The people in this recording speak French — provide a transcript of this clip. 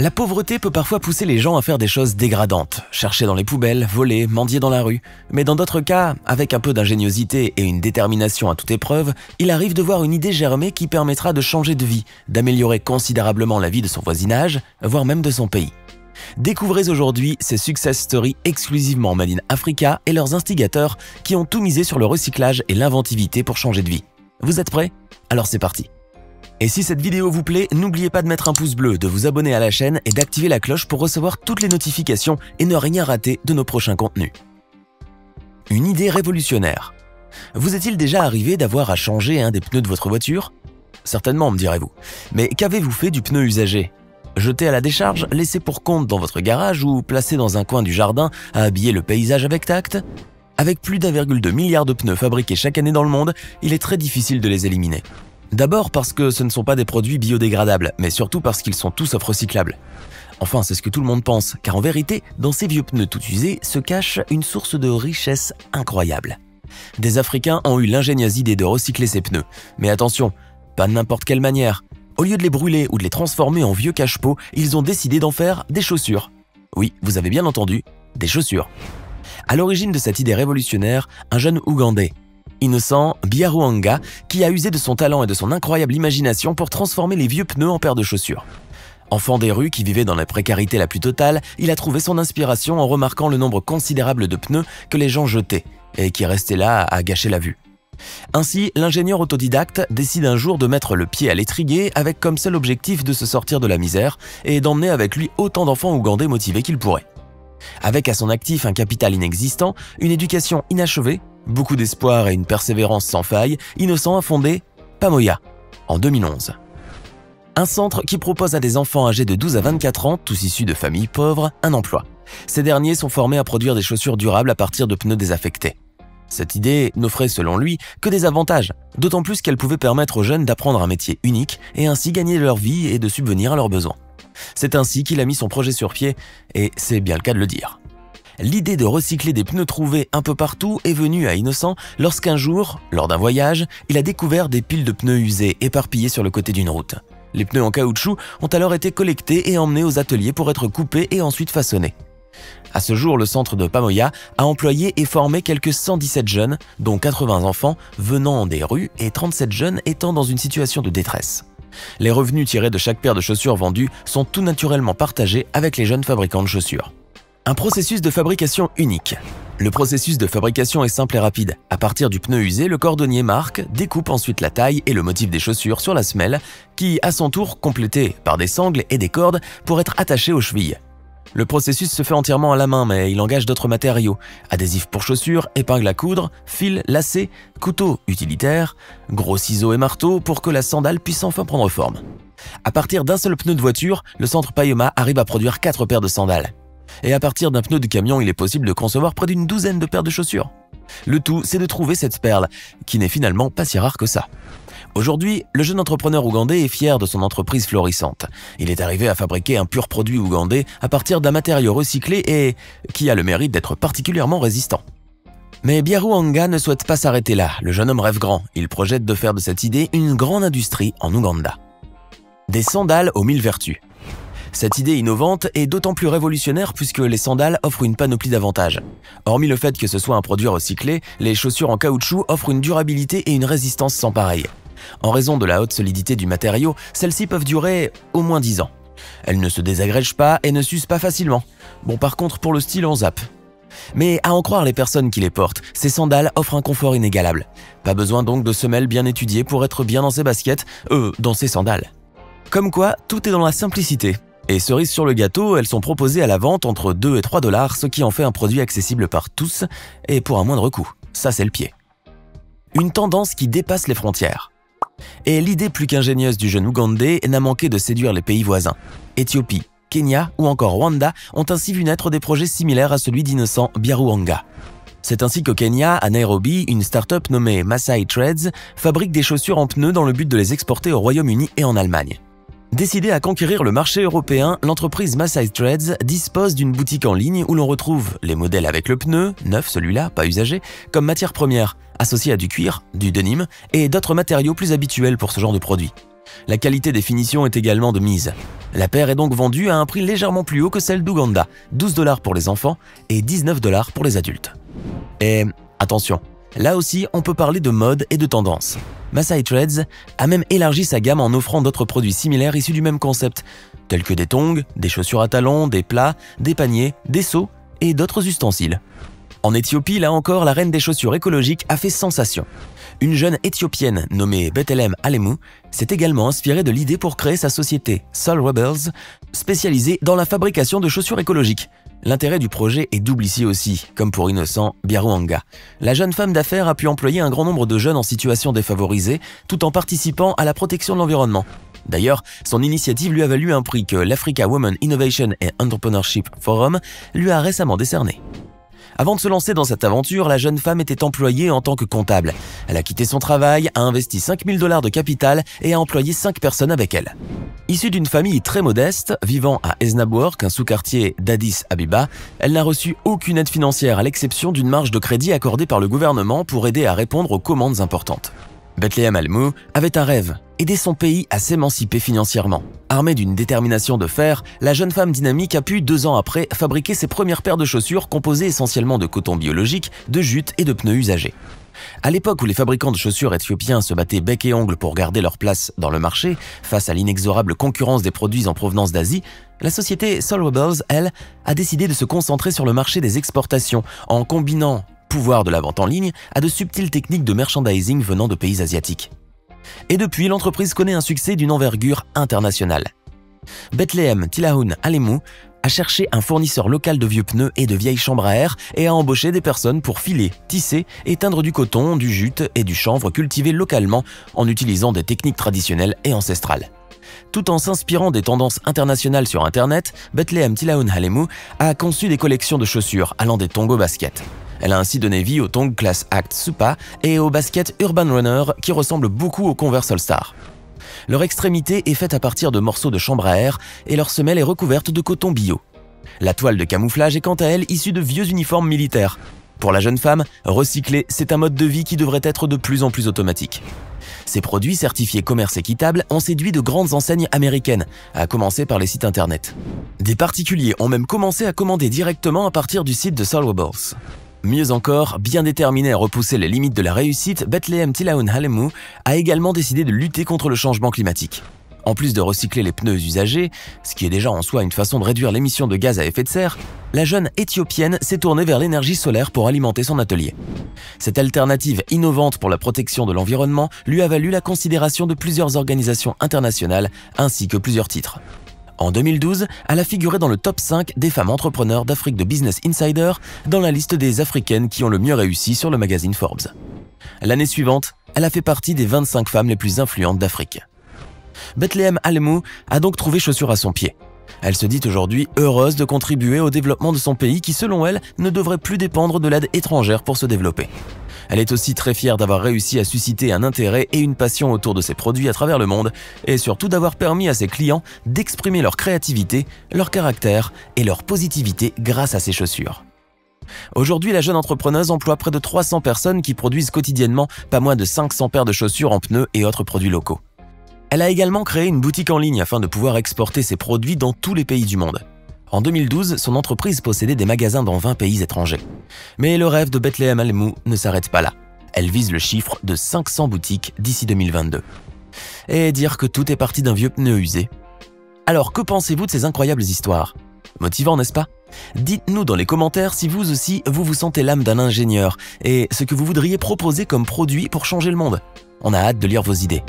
La pauvreté peut parfois pousser les gens à faire des choses dégradantes, chercher dans les poubelles, voler, mendier dans la rue. Mais dans d'autres cas, avec un peu d'ingéniosité et une détermination à toute épreuve, il arrive de voir une idée germer qui permettra de changer de vie, d'améliorer considérablement la vie de son voisinage, voire même de son pays. Découvrez aujourd'hui ces success stories exclusivement Made in Africa et leurs instigateurs qui ont tout misé sur le recyclage et l'inventivité pour changer de vie. Vous êtes prêts? Alors c'est parti! Et si cette vidéo vous plaît, n'oubliez pas de mettre un pouce bleu, de vous abonner à la chaîne et d'activer la cloche pour recevoir toutes les notifications et ne rien rater de nos prochains contenus. Une idée révolutionnaire. Vous est-il déjà arrivé d'avoir à changer un des pneus de votre voiture? Certainement, me direz-vous. Mais qu'avez-vous fait du pneu usagé? Jeté à la décharge, laissé pour compte dans votre garage ou placé dans un coin du jardin à habiller le paysage avec tact? Avec plus d'1,2 milliard de pneus fabriqués chaque année dans le monde, il est très difficile de les éliminer. D'abord parce que ce ne sont pas des produits biodégradables, mais surtout parce qu'ils sont tous sauf recyclables. Enfin, c'est ce que tout le monde pense, car en vérité, dans ces vieux pneus tout usés se cache une source de richesse incroyable. Des Africains ont eu l'ingénieuse idée de recycler ces pneus. Mais attention, pas de n'importe quelle manière. Au lieu de les brûler ou de les transformer en vieux cache-pot, ils ont décidé d'en faire des chaussures. Oui, vous avez bien entendu, des chaussures. À l'origine de cette idée révolutionnaire, un jeune Ougandais, Innocent Byarwanga, qui a usé de son talent et de son incroyable imagination pour transformer les vieux pneus en paires de chaussures. Enfant des rues qui vivait dans la précarité la plus totale, il a trouvé son inspiration en remarquant le nombre considérable de pneus que les gens jetaient et qui restaient là à gâcher la vue. Ainsi, l'ingénieur autodidacte décide un jour de mettre le pied à l'étrier avec comme seul objectif de se sortir de la misère et d'emmener avec lui autant d'enfants ougandais motivés qu'il pourrait. Avec à son actif un capital inexistant, une éducation inachevée, beaucoup d'espoir et une persévérance sans faille, Innocent a fondé Pamoya en 2011. Un centre qui propose à des enfants âgés de 12 à 24 ans, tous issus de familles pauvres, un emploi. Ces derniers sont formés à produire des chaussures durables à partir de pneus désaffectés. Cette idée n'offrait selon lui que des avantages, d'autant plus qu'elle pouvait permettre aux jeunes d'apprendre un métier unique et ainsi gagner leur vie et de subvenir à leurs besoins. C'est ainsi qu'il a mis son projet sur pied, et c'est bien le cas de le dire. L'idée de recycler des pneus trouvés un peu partout est venue à Innocent lorsqu'un jour, lors d'un voyage, il a découvert des piles de pneus usés éparpillés sur le côté d'une route. Les pneus en caoutchouc ont alors été collectés et emmenés aux ateliers pour être coupés et ensuite façonnés. À ce jour, le centre de Pamoya a employé et formé quelques 117 jeunes, dont 80 enfants venant des rues et 37 jeunes étant dans une situation de détresse. Les revenus tirés de chaque paire de chaussures vendues sont tout naturellement partagés avec les jeunes fabricants de chaussures. Un processus de fabrication unique. Le processus de fabrication est simple et rapide. À partir du pneu usé, le cordonnier marque, découpe ensuite la taille et le motif des chaussures sur la semelle, qui, à son tour, complétée par des sangles et des cordes pour être attachée aux chevilles. Le processus se fait entièrement à la main, mais il engage d'autres matériaux. Adhésifs pour chaussures, épingles à coudre, fils, lacets, couteaux utilitaires, gros ciseaux et marteaux pour que la sandale puisse enfin prendre forme. À partir d'un seul pneu de voiture, le centre Pamoya arrive à produire 4 paires de sandales. Et à partir d'un pneu de camion, il est possible de concevoir près d'une douzaine de paires de chaussures. Le tout, c'est de trouver cette perle, qui n'est finalement pas si rare que ça. Aujourd'hui, le jeune entrepreneur ougandais est fier de son entreprise florissante. Il est arrivé à fabriquer un pur produit ougandais à partir d'un matériau recyclé et qui a le mérite d'être particulièrement résistant. Mais Byarwanga ne souhaite pas s'arrêter là. Le jeune homme rêve grand. Il projette de faire de cette idée une grande industrie en Ouganda. Des sandales aux 1000 vertus. Cette idée innovante est d'autant plus révolutionnaire puisque les sandales offrent une panoplie d'avantages. Hormis le fait que ce soit un produit recyclé, les chaussures en caoutchouc offrent une durabilité et une résistance sans pareil. En raison de la haute solidité du matériau, celles-ci peuvent durer au moins 10 ans. Elles ne se désagrègent pas et ne s'usent pas facilement. Bon, par contre, pour le style, on zappe. Mais à en croire les personnes qui les portent, ces sandales offrent un confort inégalable. Pas besoin donc de semelles bien étudiées pour être bien dans ses baskets, dans ses sandales. Comme quoi, tout est dans la simplicité. Et cerise sur le gâteau, elles sont proposées à la vente entre 2 et 3 $, ce qui en fait un produit accessible par tous et pour un moindre coût. Ça, c'est le pied. Une tendance qui dépasse les frontières. Et l'idée plus qu'ingénieuse du jeune Ougandais n'a manqué de séduire les pays voisins. Éthiopie, Kenya ou encore Rwanda ont ainsi vu naître des projets similaires à celui d'Innocent Byarwanga. C'est ainsi qu'au Kenya, à Nairobi, une start-up nommée Masai Threads fabrique des chaussures en pneus dans le but de les exporter au Royaume-Uni et en Allemagne. Décidée à conquérir le marché européen, l'entreprise Masai Threads dispose d'une boutique en ligne où l'on retrouve les modèles avec le pneu, neuf celui-là, pas usagé, comme matière première, associée à du cuir, du denim et d'autres matériaux plus habituels pour ce genre de produit. La qualité des finitions est également de mise. La paire est donc vendue à un prix légèrement plus haut que celle d'Uganda, 12 $ pour les enfants et 19 $ pour les adultes. Et attention, là aussi on peut parler de mode et de tendance. Masai Threads a même élargi sa gamme en offrant d'autres produits similaires issus du même concept, tels que des tongs, des chaussures à talons, des plats, des paniers, des seaux et d'autres ustensiles. En Éthiopie, là encore, la reine des chaussures écologiques a fait sensation. Une jeune Éthiopienne nommée Bethlehem Alemu s'est également inspirée de l'idée pour créer sa société Soul Rebels, spécialisée dans la fabrication de chaussures écologiques. L'intérêt du projet est double ici aussi, comme pour Innocent Biaruhanga. La jeune femme d'affaires a pu employer un grand nombre de jeunes en situation défavorisée, tout en participant à la protection de l'environnement. D'ailleurs, son initiative lui a valu un prix que l'Africa Women Innovation and Entrepreneurship Forum lui a récemment décerné. Avant de se lancer dans cette aventure, la jeune femme était employée en tant que comptable. Elle a quitté son travail, a investi 5 000 $ de capital et a employé 5 personnes avec elle. Issue d'une famille très modeste, vivant à Eznabwork, un sous-quartier d'Addis Abeba, elle n'a reçu aucune aide financière à l'exception d'une marge de crédit accordée par le gouvernement pour aider à répondre aux commandes importantes. Bethlehem Alemu avait un rêve, aider son pays à s'émanciper financièrement. Armée d'une détermination de fer, la jeune femme dynamique a pu, 2 ans après, fabriquer ses premières paires de chaussures composées essentiellement de coton biologique, de jute et de pneus usagés. À l'époque où les fabricants de chaussures éthiopiens se battaient bec et ongles pour garder leur place dans le marché, face à l'inexorable concurrence des produits en provenance d'Asie, la société Soul Rebels, elle, a décidé de se concentrer sur le marché des exportations en combinant pouvoir de la vente en ligne à de subtiles techniques de merchandising venant de pays asiatiques. Et depuis, l'entreprise connaît un succès d'une envergure internationale. Bethlehem Tilahun Alemu a cherché un fournisseur local de vieux pneus et de vieilles chambres à air et a embauché des personnes pour filer, tisser et teindre du coton, du jute et du chanvre cultivés localement en utilisant des techniques traditionnelles et ancestrales. Tout en s'inspirant des tendances internationales sur Internet, Bethlehem Tilahun Alemu a conçu des collections de chaussures allant des tongs aux baskets. Elle a ainsi donné vie aux tongs classe Act Supa et aux baskets Urban Runner qui ressemblent beaucoup aux Converse All-Star. Leur extrémité est faite à partir de morceaux de chambre à air et leur semelle est recouverte de coton bio. La toile de camouflage est quant à elle issue de vieux uniformes militaires. Pour la jeune femme, recycler, c'est un mode de vie qui devrait être de plus en plus automatique. Ces produits certifiés commerce équitable ont séduit de grandes enseignes américaines, à commencer par les sites internet. Des particuliers ont même commencé à commander directement à partir du site de Soul Rebels. Mieux encore, bien déterminé à repousser les limites de la réussite, Bethlehem Tilahun Alemu a également décidé de lutter contre le changement climatique. En plus de recycler les pneus usagés, ce qui est déjà en soi une façon de réduire l'émission de gaz à effet de serre, la jeune Éthiopienne s'est tournée vers l'énergie solaire pour alimenter son atelier. Cette alternative innovante pour la protection de l'environnement lui a valu la considération de plusieurs organisations internationales ainsi que plusieurs titres. En 2012, elle a figuré dans le top 5 des femmes entrepreneurs d'Afrique de Business Insider dans la liste des Africaines qui ont le mieux réussi sur le magazine Forbes. L'année suivante, elle a fait partie des 25 femmes les plus influentes d'Afrique. Bethlehem Alemu a donc trouvé chaussure à son pied. Elle se dit aujourd'hui heureuse de contribuer au développement de son pays qui, selon elle, ne devrait plus dépendre de l'aide étrangère pour se développer. Elle est aussi très fière d'avoir réussi à susciter un intérêt et une passion autour de ses produits à travers le monde et surtout d'avoir permis à ses clients d'exprimer leur créativité, leur caractère et leur positivité grâce à ses chaussures. Aujourd'hui, la jeune entrepreneuse emploie près de 300 personnes qui produisent quotidiennement pas moins de 500 paires de chaussures en pneus et autres produits locaux. Elle a également créé une boutique en ligne afin de pouvoir exporter ses produits dans tous les pays du monde. En 2012, son entreprise possédait des magasins dans 20 pays étrangers. Mais le rêve de Bethlehem Alemu ne s'arrête pas là. Elle vise le chiffre de 500 boutiques d'ici 2022. Et dire que tout est parti d'un vieux pneu usé. Alors que pensez-vous de ces incroyables histoires? Motivant, n'est-ce pas? Dites-nous dans les commentaires si vous aussi vous sentez l'âme d'un ingénieur et ce que vous voudriez proposer comme produit pour changer le monde. On a hâte de lire vos idées.